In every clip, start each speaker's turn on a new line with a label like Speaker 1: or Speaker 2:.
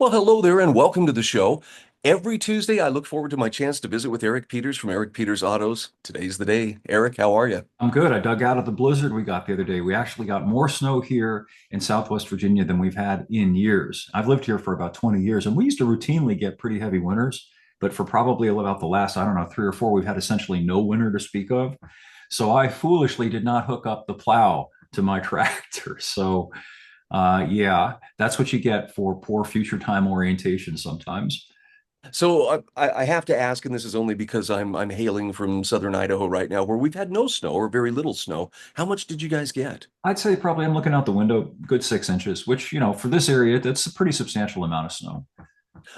Speaker 1: Well, hello there and welcome to the show. Every Tuesday, I look forward to my chance to visit with Eric Peters from Eric Peters Autos. Today's the day. Eric, how are you?
Speaker 2: I'm good. I dug out of the blizzard we got the other day. We actually got more snow here in Southwest Virginia than we've had in years. I've lived here for about 20 years, and we used to routinely get pretty heavy winters. But for probably about the last, I don't know, 3 or 4, we've had essentially no winter to speak of. So I foolishly did not hook up the plow to my tractor. Yeah, that's what you get for poor future time orientation sometimes.
Speaker 1: So I have to ask, and this is only because I'm hailing from southern Idaho right now, where we've had no snow or very little snow. How much did you guys get?
Speaker 2: I'd say probably I'm looking out the window, good 6 inches, which, for this area, that's a pretty substantial amount of snow.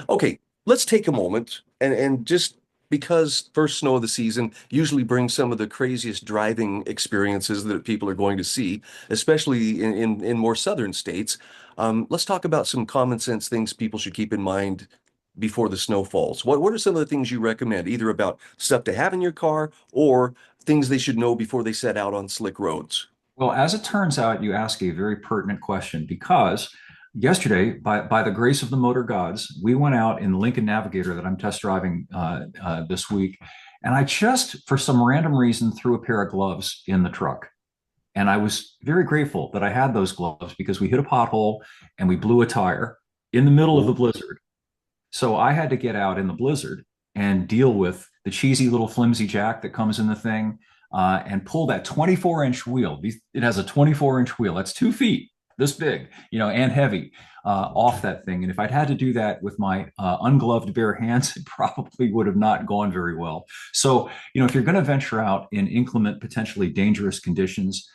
Speaker 1: Okay, let's take a moment and just because first snow of the season usually brings some of the craziest driving experiences that people are going to see, especially in more southern states. Let's talk about some common sense things people should keep in mind before the snow falls. What are some of the things you recommend, either about stuff to have in your car or things they should know before they set out on slick roads?
Speaker 2: Well, as it turns out, you ask a very pertinent question because yesterday, by the grace of the motor gods, we went out in the Lincoln Navigator that I'm test driving this week. And I just, for some random reason, threw a pair of gloves in the truck. And I was very grateful that I had those gloves because we hit a pothole and we blew a tire in the middle of the
Speaker 1: Oh,
Speaker 2: blizzard. So I had to get out in the blizzard and deal with the cheesy little flimsy jack that comes in the thing and pull that 24-inch wheel. It has a 24-inch wheel. That's 2 feet, this big, and heavy off that thing. And if I'd had to do that with my ungloved bare hands, it probably would have not gone very well. So, if you're going to venture out in inclement, potentially dangerous conditions,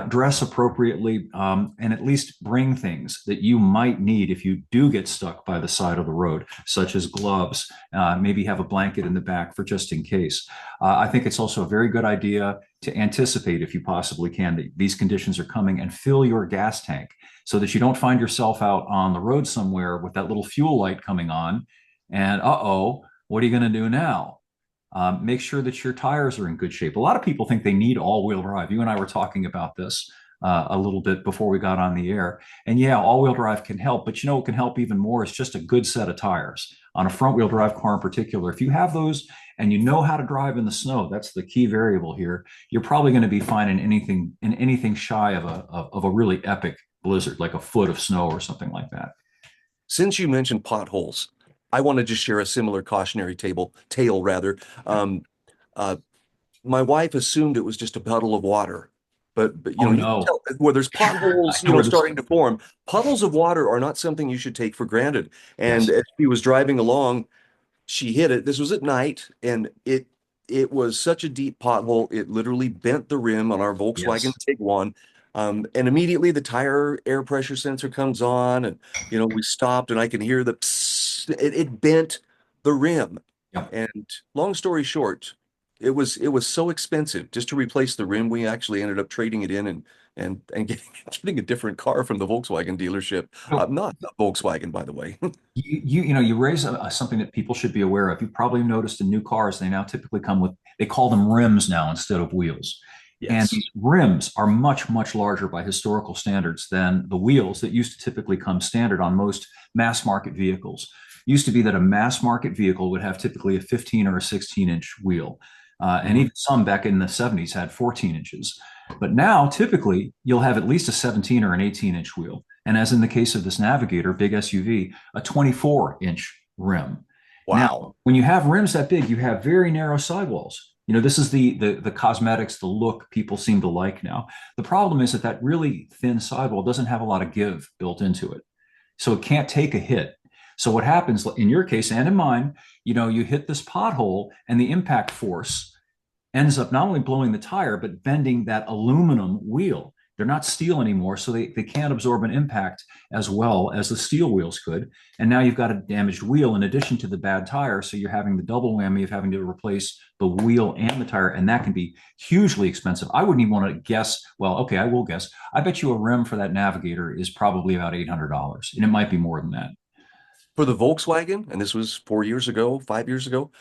Speaker 2: dress appropriately, and at least bring things that you might need if you do get stuck by the side of the road, such as gloves, maybe have a blanket in the back for just in case. I think it's also a very good idea to anticipate, if you possibly can, that these conditions are coming and fill your gas tank so that you don't find yourself out on the road somewhere with that little fuel light coming on. And what are you going to do now? Make sure that your tires are in good shape. A lot of people think they need all-wheel drive. You and I were talking about this a little bit before we got on the air. And yeah, all-wheel drive can help, but what can help even more is just a good set of tires. On a front-wheel drive car in particular, if you have those and you know how to drive in the snow, that's the key variable here. You're probably going to be fine in anything shy of a really epic blizzard, like a foot of snow or something like that.
Speaker 1: since you mentioned potholes, I want to just share a similar cautionary tale rather. Um, uh, my wife assumed it was just a puddle of water, but
Speaker 2: Oh
Speaker 1: you can
Speaker 2: no.
Speaker 1: tell where there's
Speaker 2: I
Speaker 1: potholes,
Speaker 2: know where this.
Speaker 1: starting to form. Puddles of water are not something you should take for granted. And
Speaker 2: Yes.
Speaker 1: as she was driving along, she hit it. This was at night, and it was such a deep pothole. It literally bent the rim on our Volkswagen
Speaker 2: Yes.
Speaker 1: Tiguan. And immediately the tire air pressure sensor comes on, and we stopped, and I can hear the psst. It bent the rim.
Speaker 2: Yep.
Speaker 1: And long story short, it was so expensive just to replace the rim. We actually ended up trading it in and getting a different car from the Volkswagen dealership.
Speaker 2: So
Speaker 1: Not a Volkswagen, by the way.
Speaker 2: you raise something that people should be aware of. You've probably noticed in new cars, they now typically come with, they call them rims now instead of wheels. And
Speaker 1: Yes.
Speaker 2: these rims are much, much larger by historical standards than the wheels that used to typically come standard on most mass market vehicles. Used to be that a mass market vehicle would have typically a 15 or a 16-inch wheel. And
Speaker 1: Mhm.
Speaker 2: even some back in the 70s had 14 inches. But now, typically, you'll have at least a 17 or an 18-inch wheel. And as in the case of this Navigator, big SUV, a 24-inch rim. Now,
Speaker 1: Wow.
Speaker 2: when you have rims that big, you have very narrow sidewalls. This is the cosmetics, the look people seem to like now. The problem is that really thin sidewall doesn't have a lot of give built into it, so it can't take a hit. So what happens in your case and in mine, you hit this pothole, and the impact force ends up not only blowing the tire but bending that aluminum wheel. They're not steel anymore, so they can't absorb an impact as well as the steel wheels could. And now you've got a damaged wheel in addition to the bad tire. So you're having the double whammy of having to replace the wheel and the tire. And that can be hugely expensive. I wouldn't even want to guess. Well, okay, I will guess. I bet you a rim for that Navigator is probably about $800. And it might be more than that.
Speaker 1: For the Volkswagen, and this was 4 years ago, 5 years ago,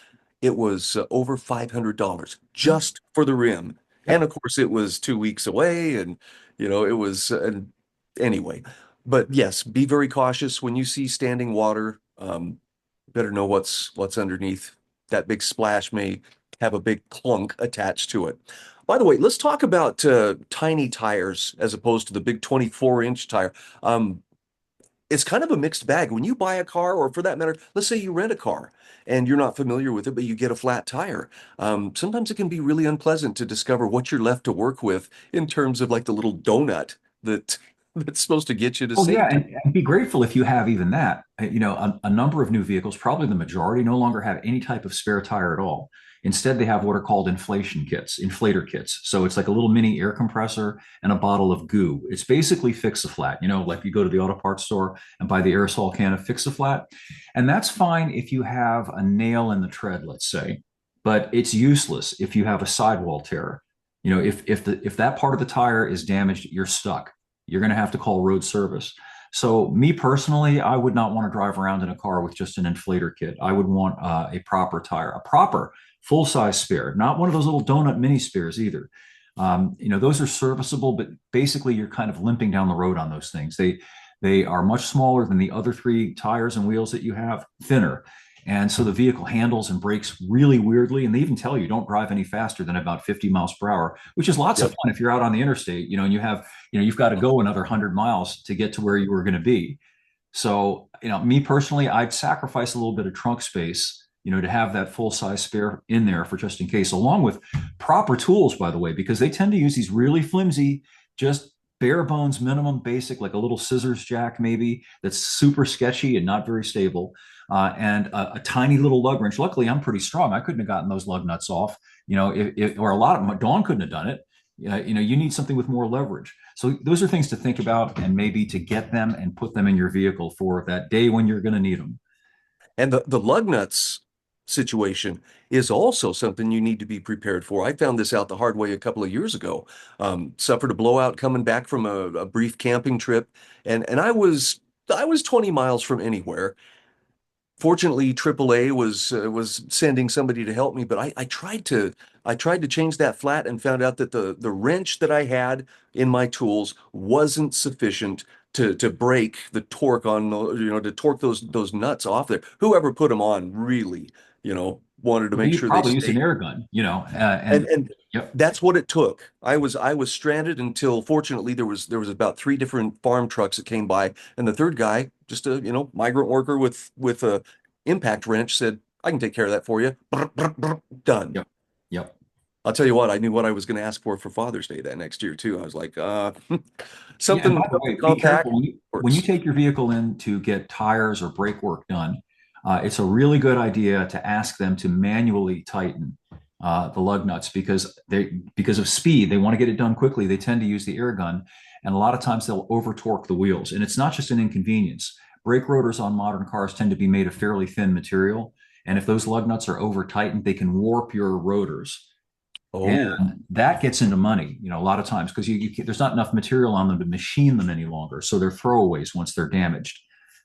Speaker 1: it was over $500 just for the rim. And
Speaker 2: Yep.
Speaker 1: of course, it was 2 weeks away, and it was, and anyway. But yes, be very cautious when you see standing water. Better know what's underneath. That big splash may have a big clunk attached to it. By the way, let's talk about tiny tires as opposed to the big 24-inch tire. Um, it's kind of a mixed bag. When you buy a car, or for that matter, let's say you rent a car and you're not familiar with it, but you get a flat tire. Sometimes it can be really unpleasant to discover what you're left to work with in terms of like the little donut that that's supposed to get you to
Speaker 2: Oh yeah,
Speaker 1: safety.
Speaker 2: and be grateful if you have even that. A number of new vehicles, probably the majority, no longer have any type of spare tire at all. Instead, they have what are called inflator kits. So it's like a little mini air compressor and a bottle of goo. It's basically Fix-A-Flat. Like you go to the auto parts store and buy the aerosol can of Fix-A-Flat, and that's fine if you have a nail in the tread, let's say, but it's useless if you have a sidewall tear. If that part of the tire is damaged, you're stuck. You're going to have to call road service. So, me personally, I would not want to drive around in a car with just an inflator kit. I would want a proper tire, a proper full size spare, not one of those little donut mini spares either. Those are serviceable, but basically, you're kind of limping down the road on those things. They are much smaller than the other three tires and wheels that you have, thinner. And so the vehicle handles and brakes really weirdly. And they even tell you don't drive any faster than about 50 miles per hour, which is lots of
Speaker 1: Yep.
Speaker 2: fun if you're out on the interstate, and you've got to go another 100 miles to get to where you were going to be. So, me personally, I'd sacrifice a little bit of trunk space, to have that full size spare in there for just in case, along with proper tools, by the way, because they tend to use these really flimsy, just bare bones, minimum basic, like a little scissors jack, maybe that's super sketchy and not very stable, and a tiny little lug wrench. Luckily, I'm pretty strong. I couldn't have gotten those lug nuts off, or a lot of them. Dawn couldn't have done it. You need something with more leverage. So those are things to think about and maybe to get them and put them in your vehicle for that day when you're going to need them.
Speaker 1: And the lug nuts situation is also something you need to be prepared for. I found this out the hard way a couple of years ago. Suffered a blowout coming back from a brief camping trip, and I was 20 miles from anywhere. Fortunately, AAA was sending somebody to help me, but I tried to change that flat and found out that the wrench that I had in my tools wasn't sufficient to break the torque on to torque those nuts off there. Whoever put them on really, wanted to make
Speaker 2: You
Speaker 1: sure they
Speaker 2: probably used an
Speaker 1: stayed.
Speaker 2: air gun,
Speaker 1: And
Speaker 2: and
Speaker 1: and
Speaker 2: yep,
Speaker 1: that's what it took. I was stranded until fortunately there was about three different farm trucks that came by, and the third guy, just a migrant worker with a impact wrench, said, "I can take care of that for you." Done.
Speaker 2: yep, yep.
Speaker 1: I'll tell you what, I knew what I was going to ask for Father's Day that next year too. I was like,
Speaker 2: Yeah, and
Speaker 1: something
Speaker 2: by the
Speaker 1: something
Speaker 2: way, be
Speaker 1: compact
Speaker 2: careful when you
Speaker 1: works.
Speaker 2: take your vehicle in to get tires or brake work done. It's a really good idea to ask them to manually tighten the lug nuts because of speed. They want to get it done quickly. They tend to use the air gun, and a lot of times they'll over torque the wheels. And it's not just an inconvenience. Brake rotors on modern cars tend to be made of fairly thin material, and if those lug nuts are over tightened, they can warp your rotors.
Speaker 1: Oh,
Speaker 2: And that gets into money, a lot of times because there's not enough material on them to machine them any longer. So they're throwaways once they're damaged.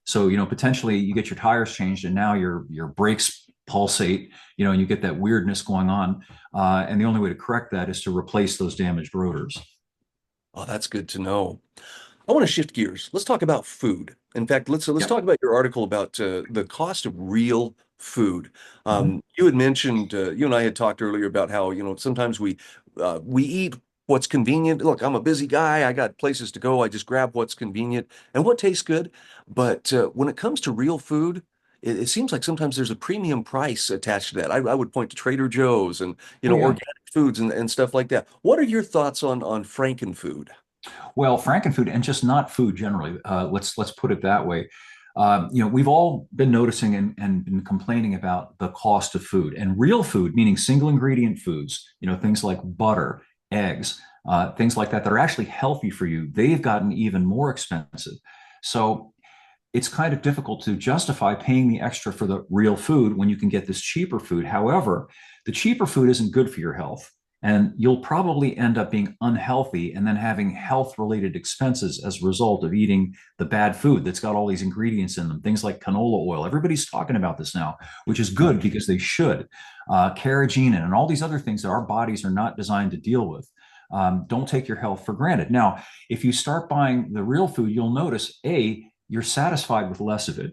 Speaker 2: So, potentially you get your tires changed and now your brakes pulsate, and you get that weirdness going on. And the only way to correct that is to replace those damaged rotors.
Speaker 1: oh, that's good to know. I want to shift gears. Let's talk about food. In fact, let's
Speaker 2: Yep.
Speaker 1: talk about your article about the cost of real food.
Speaker 2: Mhm.
Speaker 1: You had mentioned you and I had talked earlier about how sometimes we eat what's convenient. Look, I'm a busy guy. I got places to go. I just grab what's convenient and what tastes good. But when it comes to real food, it seems like sometimes there's a premium price attached to that. I would point to Trader Joe's and
Speaker 2: Oh, yeah.
Speaker 1: organic foods and stuff like that. What are your thoughts on Frankenfood?
Speaker 2: Well, Frankenfood and just not food generally. Let's put it that way. We've all been noticing and been complaining about the cost of food and real food, meaning single ingredient foods. Things like butter, eggs, things like that are actually healthy for you. They've gotten even more expensive. So it's kind of difficult to justify paying the extra for the real food when you can get this cheaper food. However, the cheaper food isn't good for your health. And you'll probably end up being unhealthy and then having health related expenses as a result of eating the bad food that's got all these ingredients in them, things like canola oil. Everybody's talking about this now, which is good because they should. Carrageenan and all these other things that our bodies are not designed to deal with. Don't take your health for granted. Now, if you start buying the real food, you'll notice A, you're satisfied with less of it.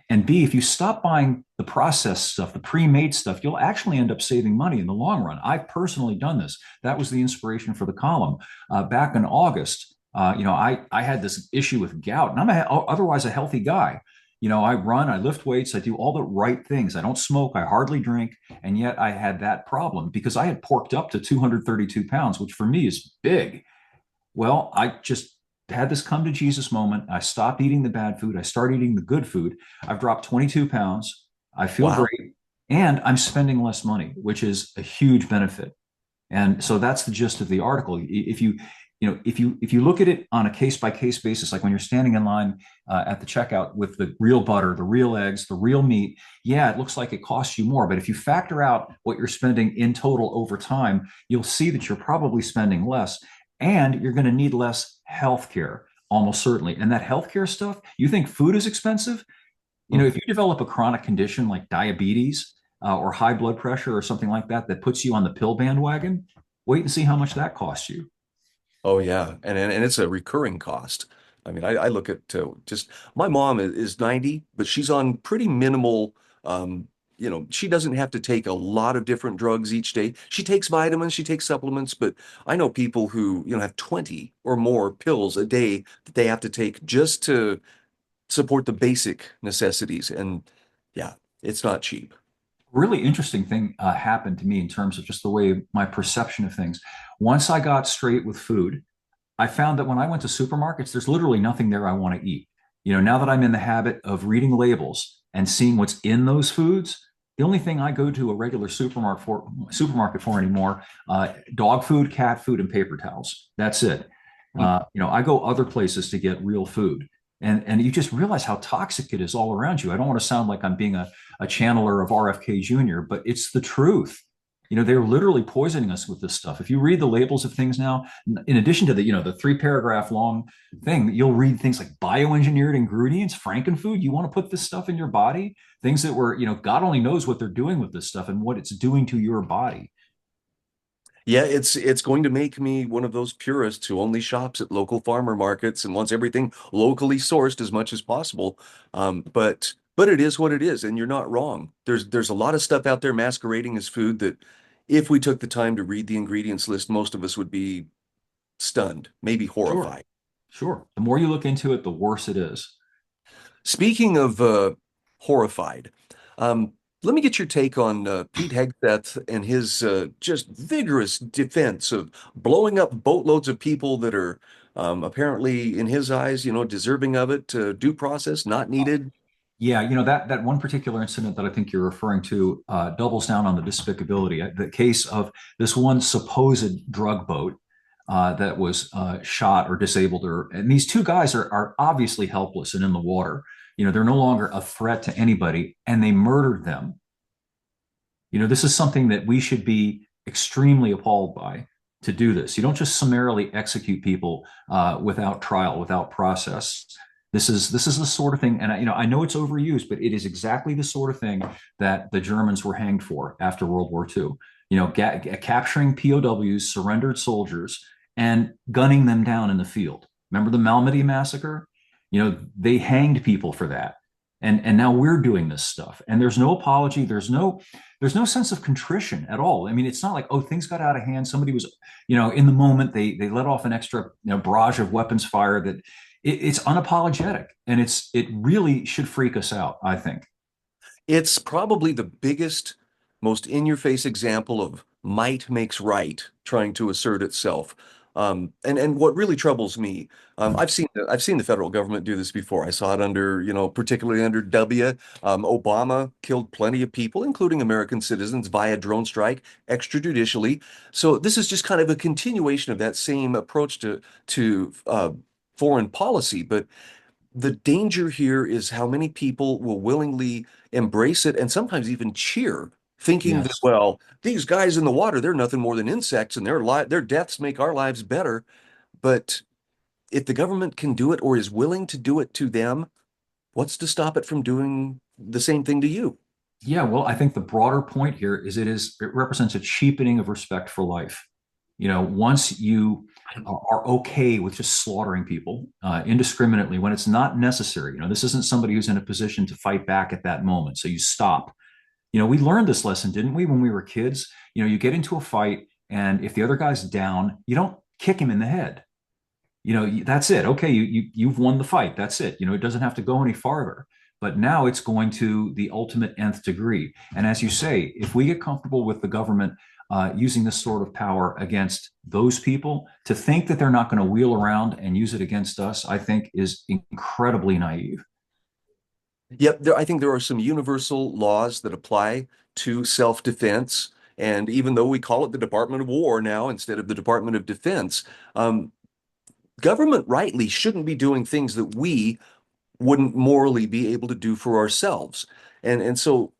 Speaker 2: And B, if you stop buying the processed stuff, the pre-made stuff, you'll actually end up saving money in the long run. I've personally done this. That was the inspiration for the column. Back in August, I had this issue with gout, and otherwise a healthy guy. I run, I lift weights, I do all the right things. I don't smoke, I hardly drink, and yet I had that problem because I had porked up to 232 pounds, which for me is big. Well, I just had this come to Jesus moment. I stopped eating the bad food. I started eating the good food. I've dropped 22 pounds. I feel
Speaker 1: Wow.
Speaker 2: great. And I'm spending less money, which is a huge benefit. And so that's the gist of the article. If you look at it on a case by case basis, like when you're standing in line at the checkout with the real butter, the real eggs, the real meat, yeah, it looks like it costs you more. But if you factor out what you're spending in total over time, you'll see that you're probably spending less, and you're going to need less health care, almost certainly. And that healthcare stuff, you think food is expensive?
Speaker 1: Hmm.
Speaker 2: If you develop a chronic condition like diabetes or high blood pressure or something like that that puts you on the pill bandwagon, wait and see how much that costs you.
Speaker 1: Oh yeah, and it's a recurring cost. I mean, I look at just my mom is 90, but she's on pretty minimal. She doesn't have to take a lot of different drugs each day. She takes vitamins, she takes supplements, but I know people who, have 20 or more pills a day that they have to take just to support the basic necessities. And yeah, it's not cheap.
Speaker 2: Really interesting thing happened to me in terms of just the way my perception of things. Once I got straight with food, I found that when I went to supermarkets, there's literally nothing there I want to eat. Now that I'm in the habit of reading labels and seeing what's in those foods, the only thing I go to a regular supermarket for anymore, dog food, cat food, and paper towels. That's it. I go other places to get real food. And you just realize how toxic it is all around you. I don't want to sound like I'm being a channeler of RFK Jr., but it's the truth. They're literally poisoning us with this stuff. If you read the labels of things now, in addition to the 3 paragraph long thing, you'll read things like bioengineered ingredients, frankenfood. You want to put this stuff in your body, things that were, God only knows what they're doing with this stuff and what it's doing to your body.
Speaker 1: Yeah, it's going to make me one of those purists who only shops at local farmer markets and wants everything locally sourced as much as possible. But it is what it is, and you're not wrong. There's a lot of stuff out there masquerading as food that if we took the time to read the ingredients list, most of us would be stunned, maybe
Speaker 2: Sure.
Speaker 1: horrified.
Speaker 2: Sure. The more you look into it, the worse it is.
Speaker 1: Speaking of horrified, um, let me get your take on Pete Hegseth and his just vigorous defense of blowing up boatloads of people that are apparently, in his eyes, deserving of it. Due process not needed.
Speaker 2: Yeah, that one particular incident that I think you're referring to doubles down on the despicability. The case of this one supposed drug boat that was shot or disabled, and these two guys are obviously helpless and in the water. They're no longer a threat to anybody, and they murdered them. This is something that we should be extremely appalled by to do this. You don't just summarily execute people without trial, without process. This is the sort of thing, and I know it's overused, but it is exactly the sort of thing that the Germans were hanged for after World War II. Capturing POWs, surrendered soldiers, and gunning them down in the field. Remember the Malmedy massacre? They hanged people for that, and now we're doing this stuff, and there's no apology. There's no sense of contrition at all. I mean, it's not like, oh, things got out of hand. Somebody was, in the moment they let off an extra, barrage of weapons fire that it's unapologetic, and it really should freak us out, I think.
Speaker 1: It's probably the biggest, most in-your-face example of might makes right trying to assert itself. And what really troubles me, I've seen the federal government do this before. I saw it under, particularly under W. Obama killed plenty of people, including American citizens, via drone strike extrajudicially. So this is just kind of a continuation of that same approach to foreign policy, but the danger here is how many people will willingly embrace it and sometimes even cheer, thinking that,
Speaker 2: Yes.
Speaker 1: well, these guys in the water, they're nothing more than insects and their deaths make our lives better. But if the government can do it or is willing to do it to them, what's to stop it from doing the same thing to you?
Speaker 2: Yeah, well, I think the broader point here is it represents a cheapening of respect for life. Once you are okay with just slaughtering people indiscriminately when it's not necessary, this isn't somebody who's in a position to fight back at that moment. So you stop. We learned this lesson, didn't we, when we were kids? You get into a fight, and if the other guy's down, you don't kick him in the head. That's it. Okay, you've won the fight. That's it. It doesn't have to go any farther. But now it's going to the ultimate nth degree. And as you say, if we get comfortable with the government using this sort of power against those people, to think that they're not going to wheel around and use it against us, I think is incredibly naive.
Speaker 1: Yep, I think there are some universal laws that apply to self-defense. And even though we call it the Department of War now instead of the Department of Defense, um, government rightly shouldn't be doing things that we wouldn't morally be able to do for ourselves. And so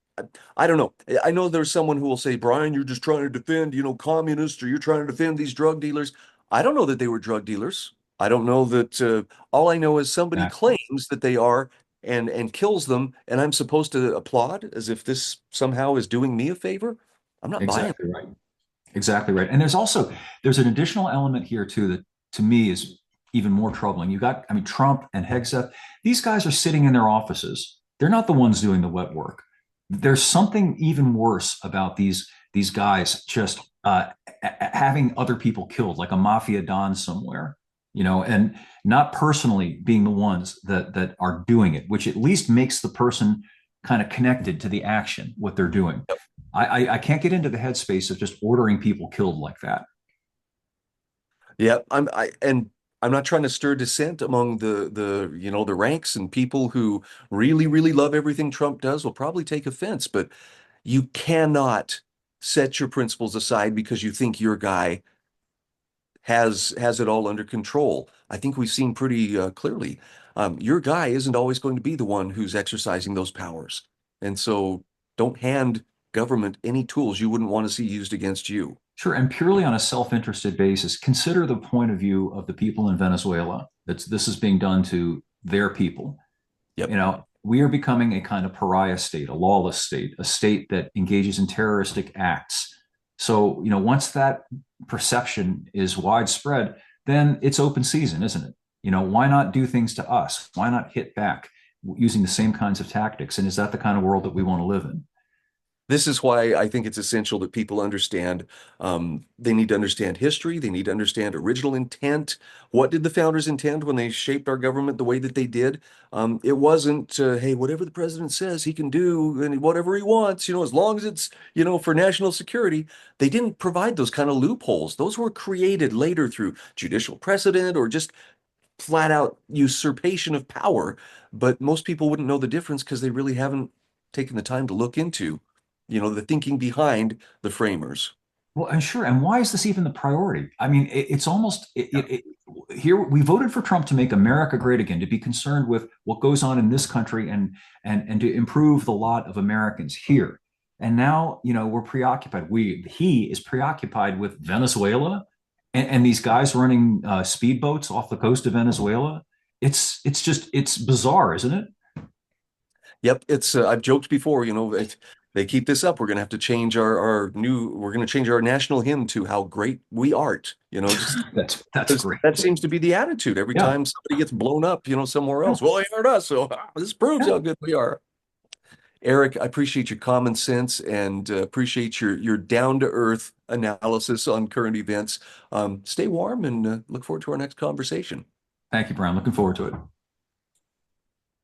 Speaker 1: I don't know. I know there's someone who will say, Brian, you're just trying to defend, communists, or you're trying to defend these drug dealers. I don't know that they were drug dealers. I don't know that all I know is somebody
Speaker 2: Exactly.
Speaker 1: claims that they are and kills them, and I'm supposed to applaud as if this somehow is doing me a favor. I'm not buying it.
Speaker 2: Exactly right. Exactly right. And there's an additional element here too that to me is even more troubling. I mean, Trump and Hegseth, these guys are sitting in their offices. They're not the ones doing the wet work. There's something even worse about these guys just having other people killed, like a mafia don somewhere, and not personally being the ones that are doing it, which at least makes the person kind of connected to the action, what they're doing. I can't get into the headspace of just ordering people killed like that.
Speaker 1: Yeah, and I'm not trying to stir dissent among the ranks, and people who really really love everything Trump does will probably take offense, but you cannot set your principles aside because you think your guy has it all under control. I think we've seen pretty clearly your guy isn't always going to be the one who's exercising those powers. And so don't hand government any tools you wouldn't want to see used against you.
Speaker 2: Sure, and purely on a self-interested basis, consider the point of view of the people in Venezuela. This is being done to their people.
Speaker 1: Yep.
Speaker 2: We are becoming a kind of pariah state, a lawless state, a state that engages in terroristic acts. So, once that perception is widespread, then it's open season, isn't it? Why not do things to us? Why not hit back using the same kinds of tactics? And is that the kind of world that we want to live in?
Speaker 1: This is why I think it's essential that people understand. They need to understand history. They need to understand original intent. What did the founders intend when they shaped our government the way that they did? It wasn't, hey, whatever the president says, he can do and whatever he wants, as long as it's, for national security. They didn't provide those kind of loopholes. Those were created later through judicial precedent or just flat out usurpation of power. But most people wouldn't know the difference because they really haven't taken the time to look into the thinking behind the framers.
Speaker 2: Well, and sure. And why is this even the priority? I mean, it's almost here we voted for Trump to make America great again, to be concerned with what goes on in this country and to improve the lot of Americans here. And now, we're preoccupied. He is preoccupied with Venezuela and these guys running speedboats off the coast of Venezuela. It's bizarre, isn't it?
Speaker 1: Yep, it's I've joked before, if they keep this up, we're going to have to change we're going to change our national hymn to how great we art, just
Speaker 2: That's
Speaker 1: because
Speaker 2: great.
Speaker 1: that seems to be the attitude every
Speaker 2: Yeah.
Speaker 1: time somebody gets blown up, somewhere
Speaker 2: Yeah.
Speaker 1: else. Well, they hurt us, so this proves
Speaker 2: Yeah.
Speaker 1: how good we are. Eric, I appreciate your common sense and appreciate your down to earth analysis on current events. Stay warm and look forward to our next conversation.
Speaker 2: Thank you, Brian. Looking forward to it.